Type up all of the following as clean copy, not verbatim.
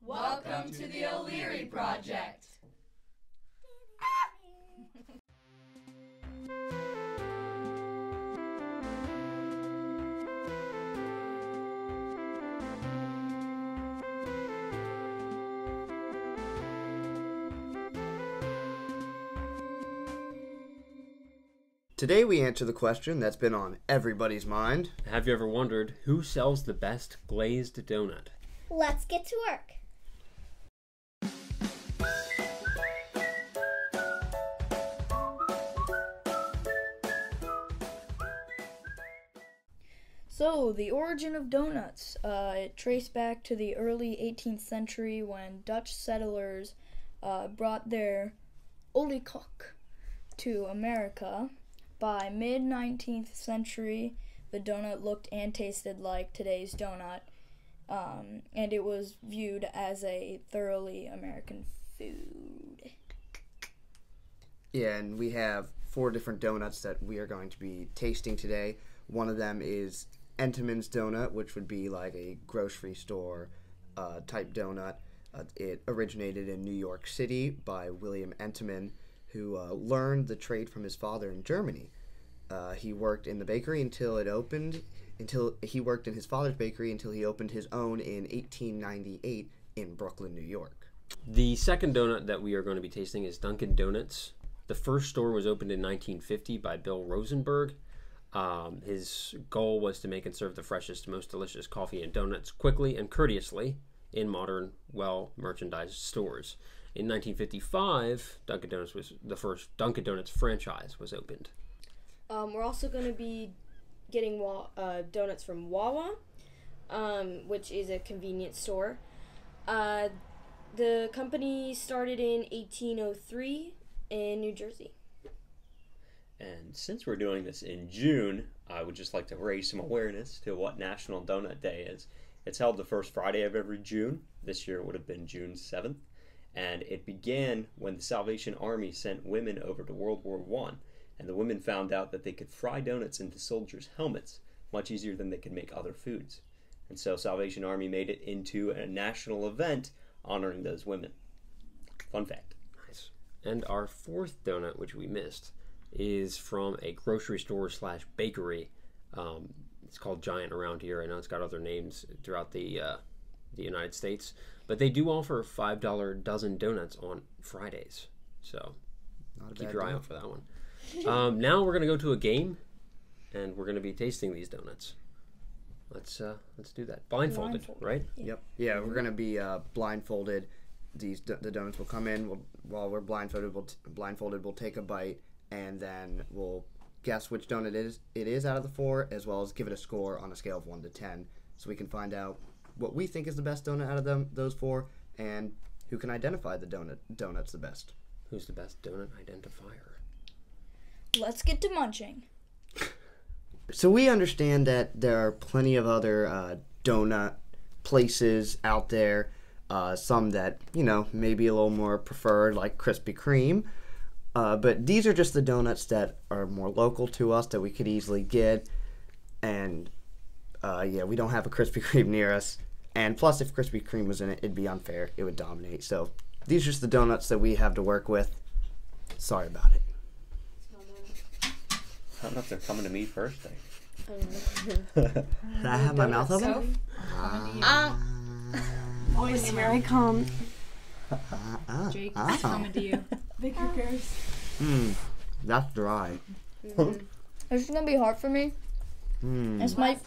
Welcome to the O'Leary Project. Today we answer the question that's been on everybody's mind. Have you ever wondered who sells the best glazed donut? Let's get to work. So, the origin of donuts. It traced back to the early 18th century when Dutch settlers brought their oliekoek to America. By mid-19th century, the donut looked and tasted like today's donut, and it was viewed as a thoroughly American food. Yeah, and we have 4 different donuts that we are going to be tasting today. One of them is Entenmann's donut, which would be like a grocery store type donut. It originated in New York City by William Entenmann, who learned the trade from his father in Germany. He worked in the bakery until he worked in his father's bakery until he opened his own in 1898 in Brooklyn, New York. The second donut that we are going to be tasting is Dunkin' Donuts. The first store was opened in 1950 by Bill Rosenberg. His goal was to make and serve the freshest, most delicious coffee and donuts quickly and courteously in modern, well-merchandised stores. In 1955, Dunkin' Donuts was the first Dunkin' Donuts franchise was opened. We're also going to be getting donuts from Wawa, which is a convenience store. The company started in 1803 in New Jersey. And since we're doing this in June, I would just like to raise some awareness to what National Donut Day is. It's held the first Friday of every June. This year it would have been June 7th. And it began when the Salvation Army sent women over to World War I. And the women found out that they could fry donuts into soldiers' helmets much easier than they could make other foods. And so Salvation Army made it into a national event honoring those women. Fun fact. Nice. And our fourth donut, which we missed, is from a grocery store / bakery. It's called Giant around here. I know it's got other names throughout the United States. But they do offer $5 dozen donuts on Fridays. So keep your eye out for that one. Now we're going to go to a game, and we're going to be tasting these donuts. Let's do that. Blindfolded, right? Yep. Yeah, we're going to be blindfolded. The donuts will come in. While we're blindfolded, we'll take a bite, and then we'll guess which donut it is out of the 4, as well as give it a score on a scale of 1 to 10, so we can find out what we think is the best donut out of those 4, and who can identify the donuts the best. Who's the best donut identifier? Let's get to munching. So we understand that there are plenty of other donut places out there, some that, may be a little more preferred, like Krispy Kreme. But these are just the donuts that are more local to us that we could easily get. And, we don't have a Krispy Kreme near us. And plus, if Krispy Kreme was in it, it'd be unfair. It would dominate. So these are just the donuts that we have to work with. Sorry about it. I don't know if they're coming to me first. Did I have my mouth open? Boys, here I come. Jake is coming to you. Pick your curse. That's dry. This is going to be hard for me. This might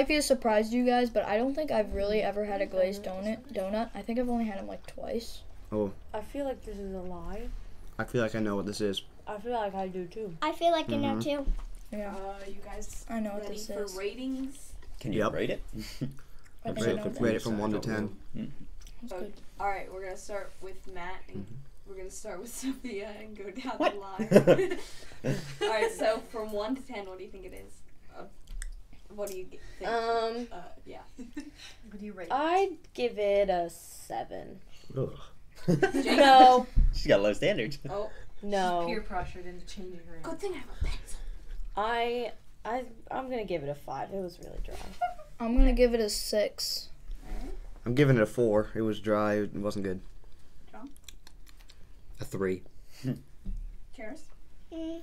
be a surprise to you guys, but I don't think I've really ever had a glazed donut. I think I've only had them like twice. Oh. I feel like this is a lie. I feel like I know what this is. I feel like I do too. I feel like I know too. Yeah. You guys I know what ready this for is. ratings? Can you rate it? I think I know Rate it from 1 to 10. That's good. Alright, we're going to start with Matt, and we're going to start with Sophia and go down the line. Alright, so from 1 to 10, what do you think it is? What do you think? Yeah. What do you rate? I'd give it a 7. Ugh. No. She's got low standards. Oh. No. Peer pressured into changing her. Good thing I have a pencil. I'm gonna give it a 5. It was really dry. I'm going to give it a 6. I'm giving it a 4. It was dry. It wasn't good. A 3. Karis? 8.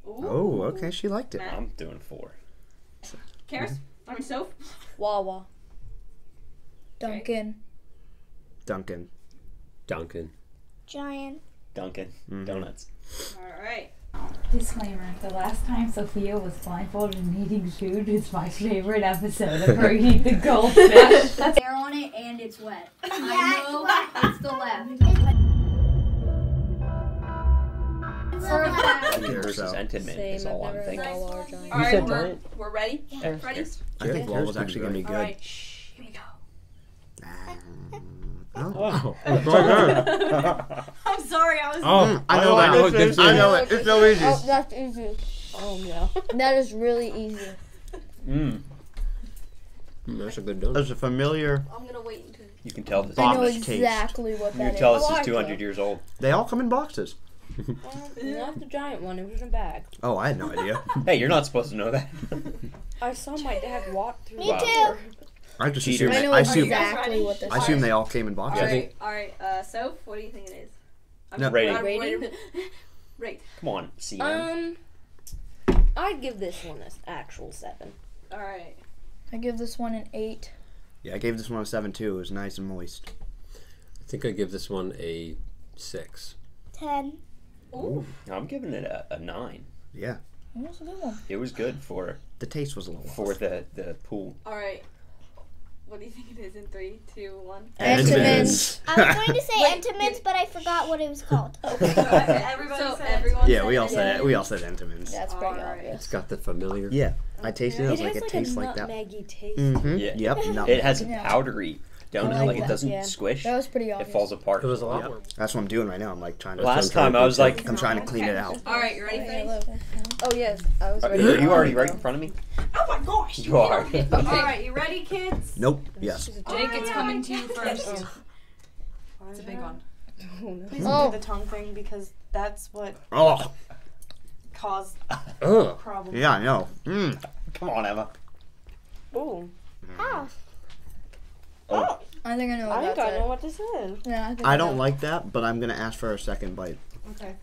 Oh, okay. She liked it. Matt? I'm doing 4. Karis? I mean, Soph? Wawa. Duncan. Duncan. Duncan. Giant. Dunkin' Donuts. Alright. Disclaimer, the last time Sophia was blindfolded and eating food is my favorite episode of her eating the goldfish. That's air on it and it's wet. I know it's the left. Versus Entenmann is all I'm thinking. Alright, said we're, giant? we're ready? Yeah. Ready? I think Wall was actually going to be good. Alright, shh. Here we go. Oh. I'm sorry, I was... I know I know that. what this I is. know it. It's so easy. Oh, that's easy. Oh, yeah. That is really easy. That's a good donut. There's a familiar. I'm gonna wait until... You can tell this. I know Box taste. exactly what You that can is. tell this I is like 200 it. years old. They all come in boxes. Not the giant one. It was in a bag. Oh, I had no idea. Hey, you're not supposed to know that. I saw my dad walk through. Me Wow. too. I just Cheater. assumed. I know I assume. exactly what this I assume they all came in boxes. I think- Alright, Soph, what do you think it is? No. Rating. Rate. Come on, CM. I'd give this one an actual 7. Alright. I give this one an 8. Yeah, I gave this one a 7 too. It was nice and moist. I think I give this one a 6. 10. Ooh. I'm giving it a 9. Yeah, That was a good one. It was good for the taste was a little for off. the pool. Alright. What do you think it is in 3, 2, 1? Entenmann's. I was going to say Entenmann's, but I forgot what it was called. Everyone Yeah, said we all it. said it. We all said Entenmann's. That's pretty Alright. obvious. It's got the familiar. Yeah, I tasted it. I was like, it tastes like that. nutmeggy taste. Mm-hmm. Yeah. Yep. No. It has a Yeah. powdery donut, I like like it that, doesn't yeah. squish. That was pretty It obvious. falls apart. It was a lot Yep. more. That's what I'm doing right now. I'm like trying to. Last time I was like, I'm trying to clean it out. Alright, you ready for this? Oh yes, I was are ready. you already right in front of me? Oh my gosh! You are. Alright, you ready, kids? Nope. Yes. Jake, it's coming to you first. It's a big one. Please Oh. don't do the tongue thing because that's what Oh. caused Ugh. problems. Yeah, I know. Come on, Emma. Ooh, Oh. Oh, I think I know what I think that's I know what this is. Yeah, I think I don't like that, but I'm gonna ask for a second bite. Okay.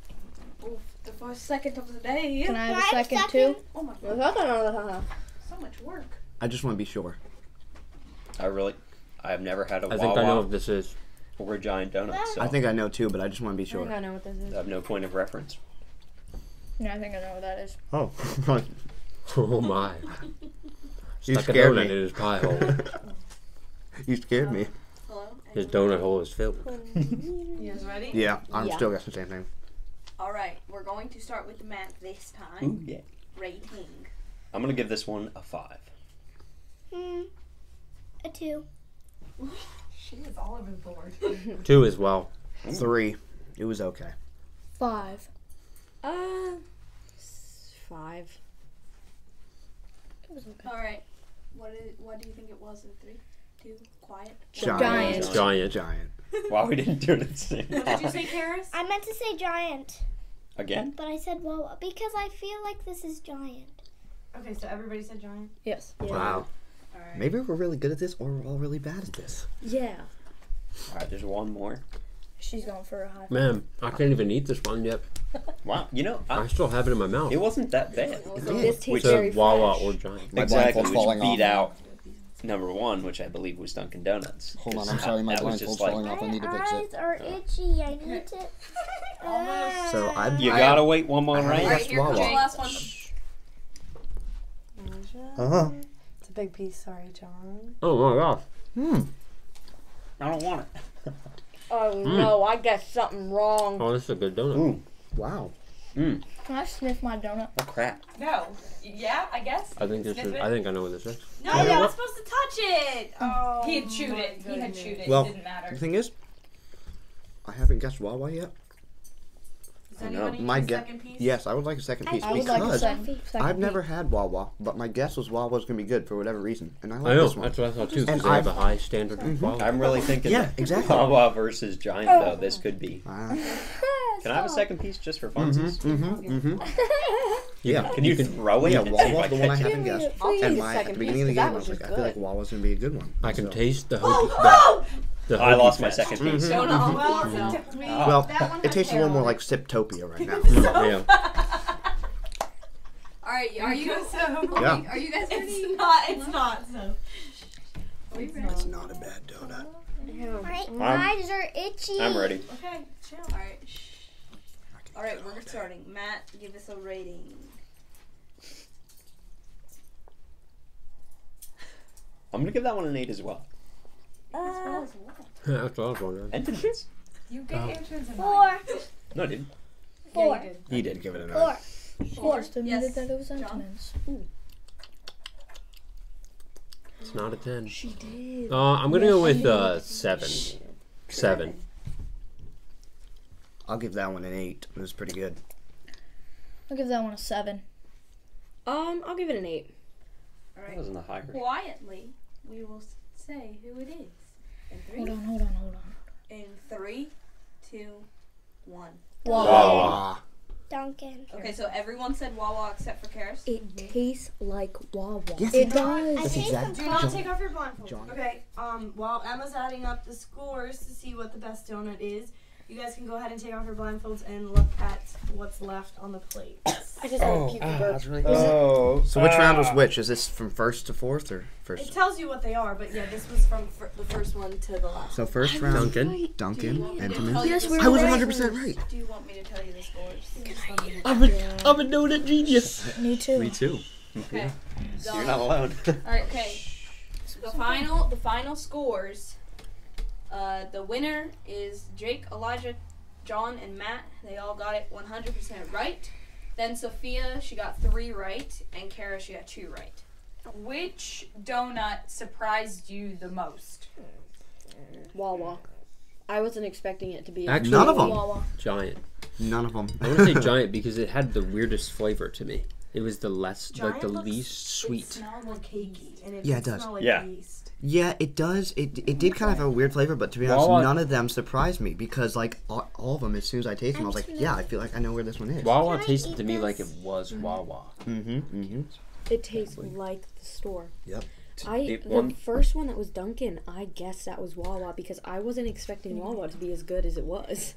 Ooh, the first second of the day. Can I have a Can I have a second second? too? Oh my So god, so much work. I just want to be sure. I've never had a I think I know Wawa what this is. or a giant donut, so I think I know too, but I just want to be I think sure. I know what this is. I have no point of reference. Yeah, I think I know what that is. Oh. Oh my. You Stuck a scared donut me. in his pie hole. You scared me. Hello? His donut hole is filled. You guys ready? Yeah, I'm Yeah. still guessing the same thing. Alright, we're going to start with the math this time. Ooh, yeah. Rating. I'm gonna give this one a 5. A 2. She is all over the board. 2 as well. 3. It was okay. 5. 5. It was okay. Alright, what do you think it was in 3, 2, quiet? Giant. Giant. Giant. Wow, we didn't do it at the same What did you time. say, Karis? I meant to say giant, Again? but I said Wawa because I feel like this is giant. Okay, so everybody said giant. Yes. Wow. Alright. Maybe we're really good at this, or we're all really bad at this. Yeah. Alright, there's one more. She's going for a high. Man, I can't even eat this one yet. Wow, you know, I still have it in my mouth. it wasn't that bad. This tastes Which- very It's a Wawa fresh. or Giant. My Exactly, blindfold's which falling beat off. out number 1, which I believe was Dunkin' Donuts. Hold on, 'Cause I'm sorry, my that was blindfold's just like, falling off. I need to My fix eyes it. are itchy. I need to. So I. You gotta wait one more I round. haven't Alright, here comes the Wawa. last one. Uh-huh. It's a big piece. Sorry, John. Oh my gosh. I don't want it. Oh no, I got something wrong. Oh, this is a good donut. Ooh, Wow. Can I sniff my donut? oh crap. No. Yeah, I guess. I think this is. I think I know what this is. No, you're not supposed to touch it. Oh. He had chewed it. He had chewed it. Well, It didn't matter. The thing is, I haven't guessed Wawa yet. Does I anybody know. need My a guess. second piece? Yes, I would like a second piece I would like a because second I've piece. never had Wawa, but my guess was Wawa was gonna be good for whatever reason, and I like I know. this one. That's what I thought too. Because And they have a I've- high standard of quality. I'm really thinking Yeah, that exactly. Wawa versus Giant, though. This could be. Ah. Can I have a second piece just for funsies? Mm-hmm. Can you throw it? Yeah, and see if Wawa's the one I catch it? haven't guessed. I'll take And the at second the beginning of the piece, 'cause game, I that was was like, I just feel like good. Wawa's gonna be a good one. I can So- taste the the I lost my Hokey second piece. Don't know. Well, it tastes a little more like Siptopia right now. Yeah. All right, are you? Yeah. Are you guys ready? It's not. It's not. So. Are you ready? It's not a bad donut. My eyes are itchy. I'm ready. Okay. Chill. All right. All right, we're starting. Matt, give us a rating. I'm gonna give that one an 8 as well. That's what I was wondering. Entenmann's? You gave entrance a 4. No, I didn't. Yeah, 4. you did. He did. Give it a 9. 4. She just admitted Yes. that it was John? Entenmann's. It's not a 10. She did. I'm gonna go with 7. 7. I'll give that one an 8. It was pretty good. I'll give that one a 7. I'll give it an 8. All That right. wasn't the higher. Quietly, we will say who it is. Hold on. In 3, 2, 1. Wawa. Duncan. Okay, so everyone said Wawa except for Karis. It tastes like Wawa. Yes, It I does. That's taste exact- some Do not John- take off your blindfold. John. Okay. While Emma's adding up the scores to see what the best donut is, you guys can go ahead and take off your blindfolds and look at what's left on the plate. I just had a puke burp. really Oh. So which round was which? Is this from first to fourth or It first? tells you what they are, but yeah, this was from the first one to the last. So first round, Duncan. Duncan, Tell Entenmann. you Yes, the we I was were 100% right. Do you want me to tell you the scores? I'm a donut genius. Me too. Me too. Okay. You're not alone. Alright, okay. The final scores. The winner is Jake, Elijah, John, and Matt. They all got it 100% right. Then Sophia, she got 3 right, and Kara, she got 2 right. Which donut surprised you the most? Wawa. I wasn't expecting it to be. Actually, None of them. Wawa. Giant. None of them. I want to say giant because it had the weirdest flavor to me. It was the Giant looks- least It sweet. smells like cakey, and it Yeah, it did does. smell like Yeah. yeast. Yeah, it does. It did kind of have a weird flavor, but to be honest, Wawa- none of them surprised me because like all of them, as soon as I tasted them, I was like, yeah, I feel like I know where this one is. Wawa Can I tasted eat to me this? like it was Wawa. Mm-hmm. It tastes like the store. Yep. The first one that was Dunkin', I guessed that was Wawa because I wasn't expecting Wawa to be as good as it was.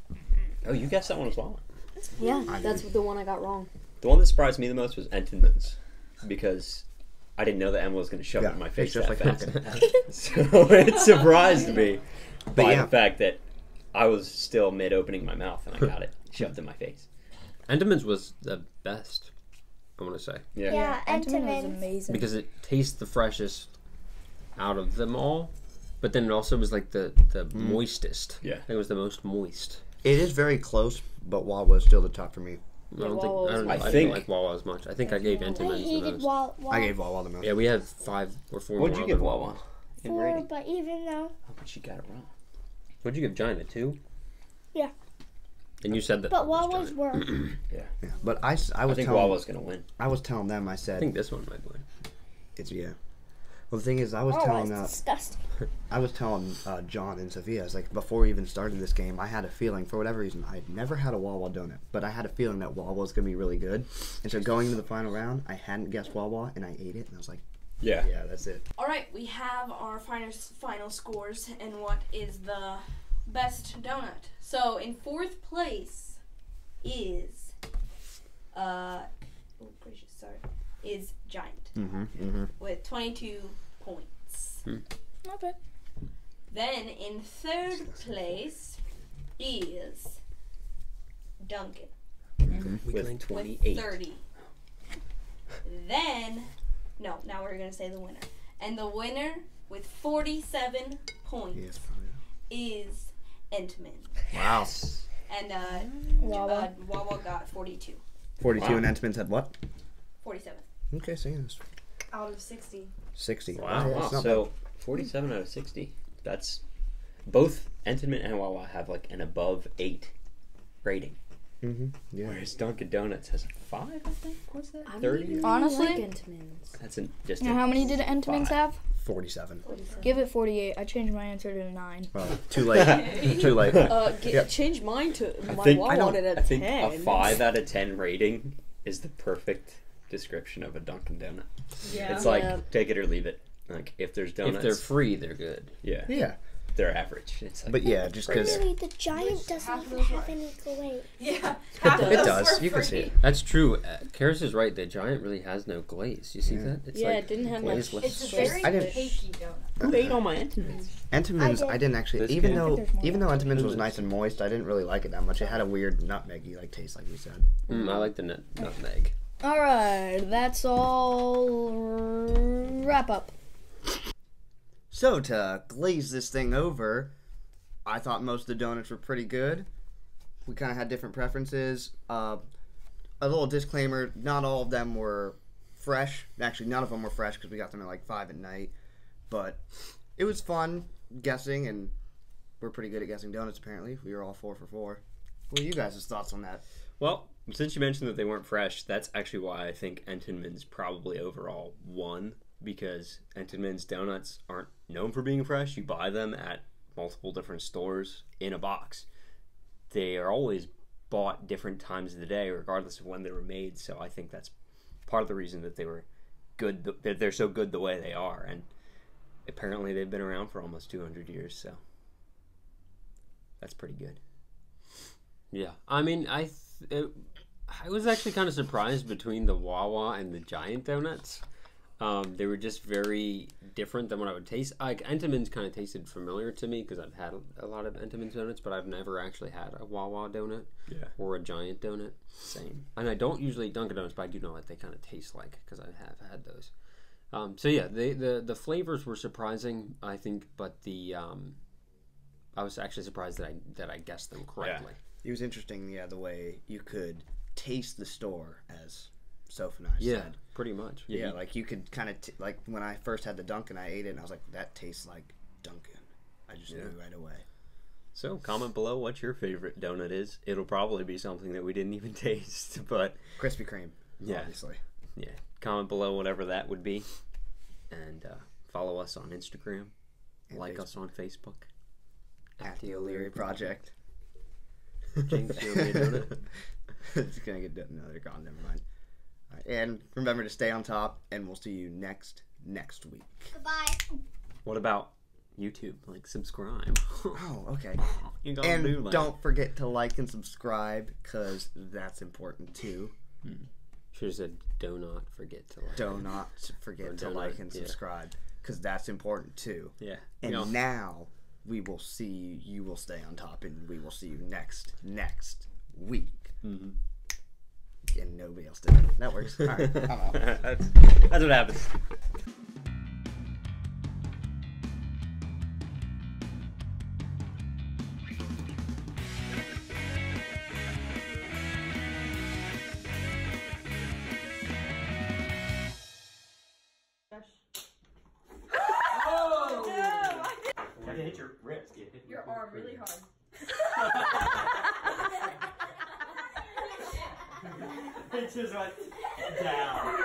Oh, you guessed that one as well. Yeah, I that's the one I got wrong. The one that surprised me the most was Entenmann's because I didn't know that Emma was going to shove Yeah, it in my it's face just that like fast. So it surprised me by yeah. the fact that I was still mid opening my mouth and I got it shoved in my face. Entenmann's was the best, I want to say. Yeah, Entenmann was Entenmann. amazing. Because it tastes the freshest out of them all, but then it also was like the moistest. Yeah. I think it was the most moist. It is very close, but Wawa is still the top for me. I don't Wawa was think I I didn't think- like Wawa as much. I think I gave I Entenmann's the hated most. Wawa. I gave Wawa the most. Yeah, we have 5 or 4 What'd more you give other Wawa? In 4, rating? but even though Oh, but she got it wrong. What'd you give Giant a 2? Yeah. And you said that. but that was Wawa's Giant. were. Yeah. But I was I think telling Wawa's going to win. I was telling them. I I said think this one might win. it's yeah. Well, the thing is, I was Oh, telling it's disgusting. John and Sophia, I was like, before we even started this game, I had a feeling, for whatever reason, I'd never had a Wawa donut, but I had a feeling that Wawa was going to be really good. And so going into the final round, I hadn't guessed Wawa, and I ate it, and I was like, Yeah. yeah, that's it. Alright, we have our final scores and what is the best donut. So in 4th place is is Giant with 22 points. Not bad. Then in 3rd place is Duncan With with 28. 30. Then now we're gonna say the winner. And the winner with 47 points Yes, probably. is Entenmann. Wow. And Wawa. Wawa got 42. 42 Wow. and Entenmann's had what? 47. Okay, so yeah, it's Out of 60. 60. Wow. Yeah, Wow. it's not So 47 out of 60. That's both Entenmann and Wawa have like an above 8 rating. bad. Yeah. Whereas Dunkin' Donuts has a 5, I think. What's that? I 30? don't even Honestly? like Entenmann's. That's just Now, how many did Entenmann's 5. have? 47. Give it 48. I changed my answer to 9. Well, too late. Too late. Change mine to I my think, Wawa at a I think 10. a 5 out of 10 rating is the perfect description of a Dunkin' Donut. Yeah. It's like take it or leave it. Like if there's donuts, If they're free, they're good. yeah, Yeah. they're average. It's like, But yeah, just because Really, the giant doesn't half of even those have are- any glaze. Yeah. it does. You can see it. That's true. Karis is right. The Giant really has no glaze. You see that? It's Yeah, like it didn't have glaze much. with It's a sweet. very I didn't- cakey donut. Who ate all my Entenmann's? Entenmann's, I I didn't actually. This Even can? though there's more even though Entenmann's was Entenmann's. nice and moist, I didn't really like it that much. It had a weird nutmeggy like taste, like you said. I like the nutmeg. All right, that's all. Wrap up. So to glaze this thing over, I thought most of the donuts were pretty good. We kind of had different preferences. A little disclaimer: not all of them were fresh. Actually, none of them were fresh because we got them at like 5 at night. But it was fun guessing, and we're pretty good at guessing donuts. Apparently, we were all 4 for 4. What are you guys' thoughts on that? well, since you mentioned that they weren't fresh, that's actually why I think Entenmann's probably overall won, because Entenmann's donuts aren't known for being fresh. You buy them at multiple different stores in a box. They are always bought different times of the day, regardless of when they were made. So I think that's part of the reason that they were good. That they're so good the way they are, and apparently they've been around for almost 200 years. So that's pretty good. Yeah, I mean, I was actually kind of surprised between the Wawa and the Giant donuts. They were just very different than what I would taste. Like Entenmann's kind of tasted familiar to me because I've had a lot of Entenmann's donuts, but I've never actually had a Wawa donut or a Giant donut. Same. And I don't usually eat Dunkin' Donuts, but I do know what they kind of taste like because I have had those. So yeah, the flavors were surprising, I think, but I was actually surprised that I guessed them correctly. It was interesting, the way you could taste the store, as Soph and I said. Pretty much. Yeah, like you could kind of like when I first had the Dunkin', I ate it and I was like, that tastes like Dunkin'. I just knew right away. So comment below what your favorite donut is. It'll probably be something that we didn't even taste, but Krispy Kreme, obviously. Yeah, comment below whatever that would be, and follow us on Instagram, And like Facebook. us on Facebook. At the O'Leary Project. Jinx, you owe me a donut. It's gonna get done. No, they're gone. Never mind. All right, and remember to stay on top, and we'll see you next week. Goodbye. What about YouTube? Like, subscribe. Oh, okay. You gotta And do that. don't forget to like and subscribe, because that's important too. Should have said, do not forget to like. Do not forget to donut, like and yeah. subscribe, because that's important too. Yeah. And You know, now we will see you will stay on top, and we will see you next week. mhm. And nobody else did it. That works. All right, I'm out. that's what happens. You hit your wrist. Your arm really hard. It's just like down.